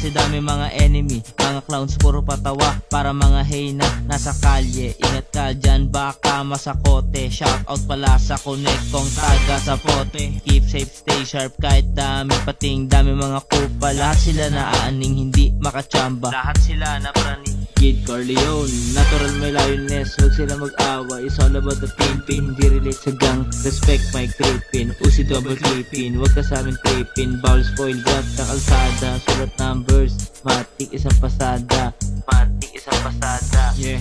Kasi dami mga enemy, mga clowns puro patawa. Para mga heyna nasa kalye, ingat ka dyan baka masakote. Shoutout pala sa connect kong taga sa pote. Keep safe, stay sharp kahit dami pating, dami mga kupa. Lahat sila naaaning hindi makachamba, lahat sila na praning. Kid Corleone, natural may lioness, huwag sila mag-awa. It's all about the pimpin, hindi relate sa gang. Respect Mike Trippin, usi double clippin. Huwag ka sa amin trippin, bawal spoil grab sa kalsada. Sulat numbers, matik isang pasada. Matik isang pasada. Yeah,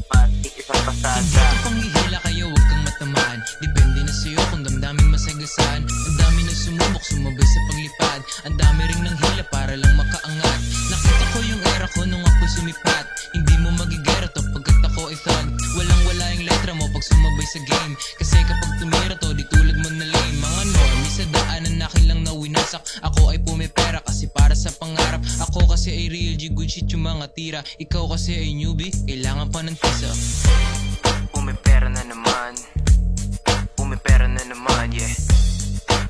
Matik isang pasada. Hindi ko panghihila kayo, huwag kang matamaan. Depende na sa'yo kung damdamin masagasaan. Ang dami na sumubok, sumabay sa paglipad. Ang dami ring nang hila para lang makaangat. Nakita ko yung era ko nung ako sumipat. Hindi mo magigera to pagkat ako ay thug. Walang wala yung letra mo pag sumabay sa game. Kasi kapag tumira to, di tulad mo na lame. Mga normies sa daanan akin lang na winasak. Ako ay pumipera kasi para sa pangarap. Ako kasi ay real G, good shit yung mga tira. Ikaw kasi ay newbie, kailangan pa ng tisa. Pumipera na naman. Pumipera na naman, yeah.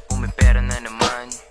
Pumipera na naman.